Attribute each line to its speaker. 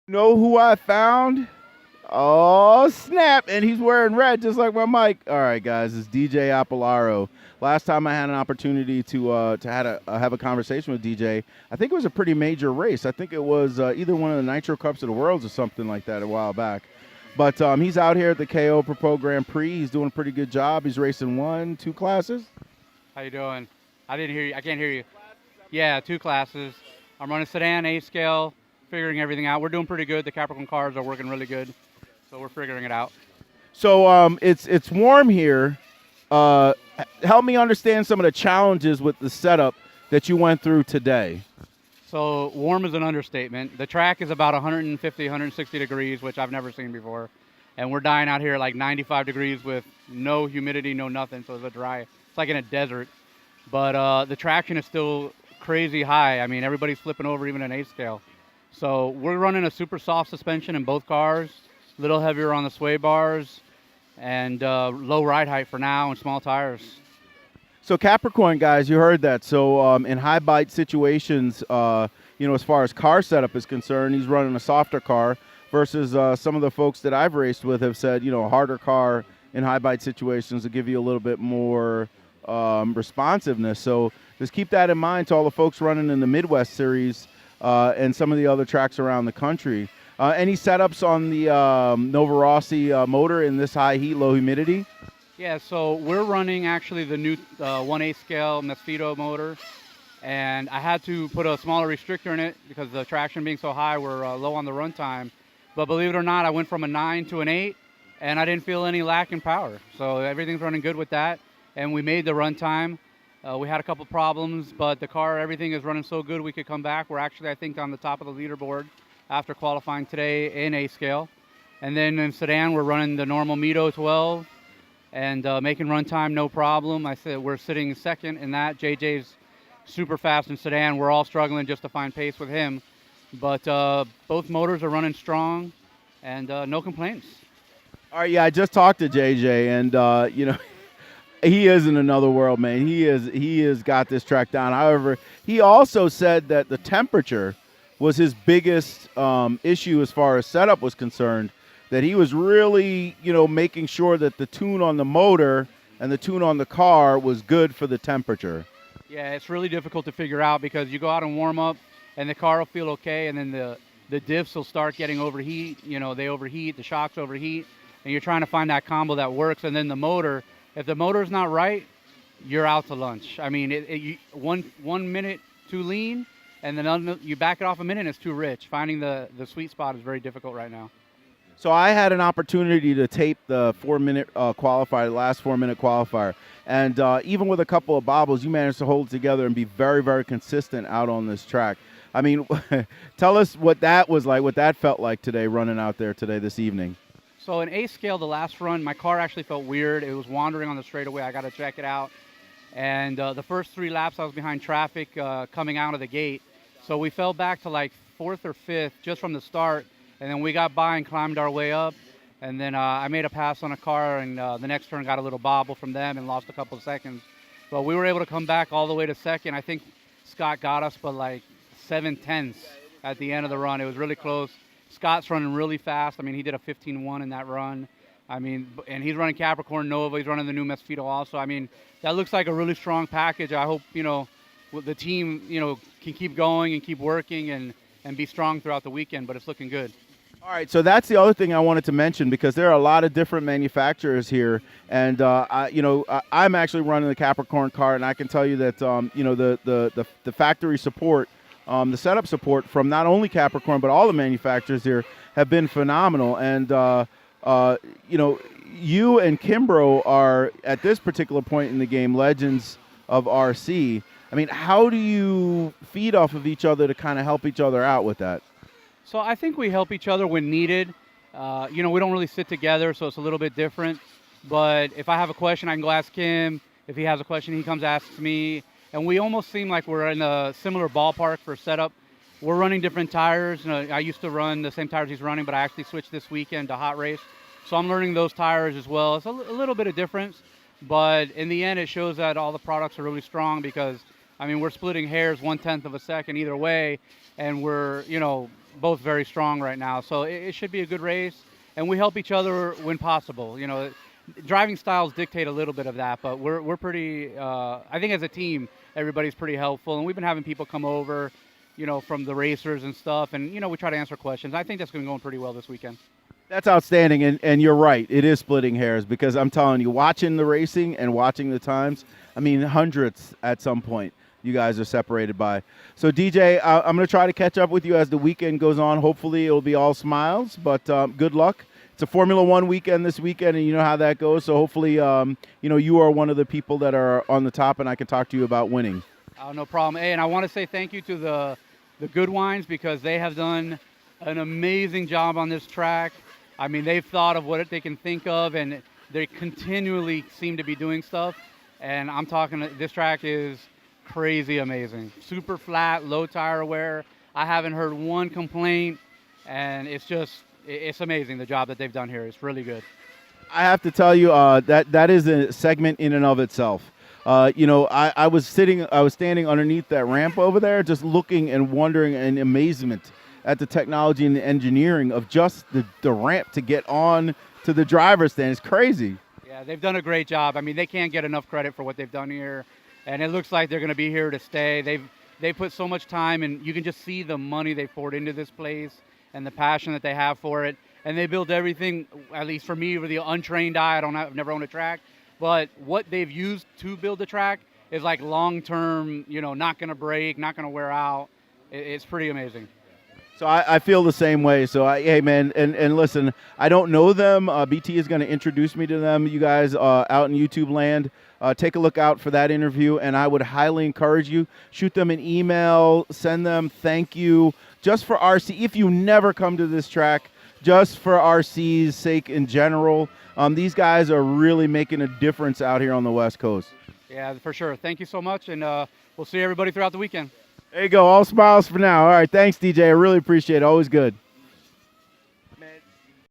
Speaker 1: Know who I found? Oh, snap. And he's wearing red just like my mic. All right, guys, it's DJ Apolaro. Last time I had an opportunity to have a conversation with DJ, I think it was a pretty major race. I think it was either one of the Nitro Cups of the Worlds or something like that a while back. But he's out here at the KO Propo Grand Prix. He's doing a pretty good job. He's racing two classes.
Speaker 2: How you doing? I didn't hear you. I can't hear you. Yeah, 2 classes. I'm running sedan, A scale, figuring everything out. We're doing pretty good. The Capricorn cars are working really good, so we're figuring it out.
Speaker 1: So it's warm here. Help me understand some of the challenges with the setup that you went through today.
Speaker 2: So warm is an understatement. The track is about 150, 160 degrees, which I've never seen before. And we're dying out here at like 95 degrees with no humidity, no nothing. So it's dry. It's like in a desert. But the traction is still crazy high. I mean, everybody's flipping over even an 8 scale. So we're running a super soft suspension in both cars, a little heavier on the sway bars, and low ride height for now and small tires.
Speaker 1: So Capricorn guys, you heard that. So in high bite situations, as far as car setup is concerned, he's running a softer car versus some of the folks that I've raced with have said, a harder car in high bite situations will give you a little bit more responsiveness. So just keep that in mind to all the folks running in the Midwest Series and some of the other tracks around the country. Any setups on the Nova Rossi motor in this high heat, low humidity?
Speaker 2: Yeah, so we're running actually the new 1/8 scale Mosquito motor, and I had to put a smaller restrictor in it because the traction being so high, we're low on the runtime. But believe it or not, I went from a 9 to an 8, and I didn't feel any lack in power. So everything's running good with that, and we made the runtime. We had a couple problems, but the car, everything is running so good we could come back. We're actually, I think, on the top of the leaderboard after qualifying today in A scale. And then in sedan, we're running the normal Mito 12 and making runtime no problem. I said we're sitting second in that. JJ's super fast in sedan. We're all struggling just to find pace with him. But both motors are running strong and no complaints.
Speaker 1: All right, yeah, I just talked to JJ, and he is in another world, man. He has got this track down. However, he also said that the temperature was his biggest issue as far as setup was concerned, that he was really, making sure that the tune on the motor and the tune on the car was good for the temperature.
Speaker 2: Yeah, it's really difficult to figure out because you go out and warm up and the car will feel okay, and then the diffs will start getting overheat. They overheat, the shocks overheat, and you're trying to find that combo that works. And then the motor, if the motor's not right, you're out to lunch. I mean, one minute too lean, and then you back it off a minute and it's too rich. Finding the sweet spot is very difficult right now.
Speaker 1: So I had an opportunity to tape the 4-minute qualifier, the last 4-minute qualifier. And even with a couple of bobbles, you managed to hold it together and be very, very consistent out on this track. I mean, tell us what that was like, what that felt like today, running out there today, this evening.
Speaker 2: So in A scale, the last run, my car actually felt weird. It was wandering on the straightaway. I got to check it out. And the first 3 laps, I was behind traffic coming out of the gate. So we fell back to like 4th or 5th just from the start. And then we got by and climbed our way up. And then I made a pass on a car, and the next turn got a little bobble from them and lost a couple of seconds. But we were able to come back all the way to second. I think Scott got us by like 7/10 at the end of the run. It was really close. Scott's running really fast. I mean, he did a 15-1 in that run. I mean, and he's running Capricorn Nova. He's running the new Mosquito also. I mean, that looks like a really strong package. I hope, the team, can keep going and keep working and be strong throughout the weekend, but it's looking good.
Speaker 1: All right, so that's the other thing I wanted to mention, because there are a lot of different manufacturers here, and I'm actually running the Capricorn car, and I can tell you that the factory support, the setup support from not only Capricorn but all the manufacturers here have been phenomenal. And you and Kimbrough are at this particular point in the game legends of RC. I mean, how do you feed off of each other to kind of help each other out with that?
Speaker 2: So I think we help each other when needed. We don't really sit together, so it's a little bit different. But if I have a question, I can go ask him. If he has a question, he comes asks me. And we almost seem like we're in a similar ballpark for setup. We're running different tires. I used to run the same tires he's running, but I actually switched this weekend to hot race. So I'm learning those tires as well. It's a little bit of difference, but in the end, it shows that all the products are really strong because, I mean, we're splitting hairs 1/10 of a second either way, and we're both very strong right now. So it should be a good race, and we help each other when possible. You know, driving styles dictate a little bit of that, but we're pretty. I think as a team, everybody's pretty helpful, and we've been having people come over, you know, from the racers and stuff, and you know, we try to answer questions. I think that's going to go pretty well this weekend.
Speaker 1: That's outstanding, and you're right. It is splitting hairs because I'm telling you, watching the racing and watching the times, I mean, hundreds at some point you guys are separated by. So, DJ, I'm going to try to catch up with you as the weekend goes on. Hopefully it'll be all smiles, but good luck. It's a Formula One weekend this weekend, and you know how that goes. So hopefully, you know, you are one of the people that are on the top, and I can talk to you about winning.
Speaker 2: Oh, no problem. Hey, and I want to say thank you to the Good Wines because they have done an amazing job on this track. I mean, they've thought of what they can think of, and they continually seem to be doing stuff. And I'm talking, this track is crazy amazing. Super flat, low tire wear. I haven't heard one complaint, and it's amazing the job that they've done here. It's really good.
Speaker 1: I have to tell you that is a segment in and of itself. You know, I was standing underneath that ramp over there, just looking and wondering in amazement at the technology and the engineering of just the ramp to get on to the driver's stand. It's crazy.
Speaker 2: Yeah, they've done a great job. I mean, they can't get enough credit for what they've done here, and it looks like they're going to be here to stay. They've put so much time, and you can just see the money they poured into this place and the passion that they have for it. And they build everything, at least for me, with the untrained eye. I've never owned a track, but what they've used to build the track is like long-term, you know, not going to break, not going to wear out. It's pretty amazing.
Speaker 1: So I feel the same way. So, hey, man, and listen, I don't know them. BT is going to introduce me to them, you guys out in YouTube land. Take a look out for that interview, and I would highly encourage you, shoot them an email, send them thank you, just for RC. If you never come to this track, just for RC's sake in general, these guys are really making a difference out here on the West Coast.
Speaker 2: Yeah, for sure. Thank you so much, and we'll see everybody throughout the weekend.
Speaker 1: There you go. All smiles for now. All right. Thanks, DJ. I really appreciate it. Always good.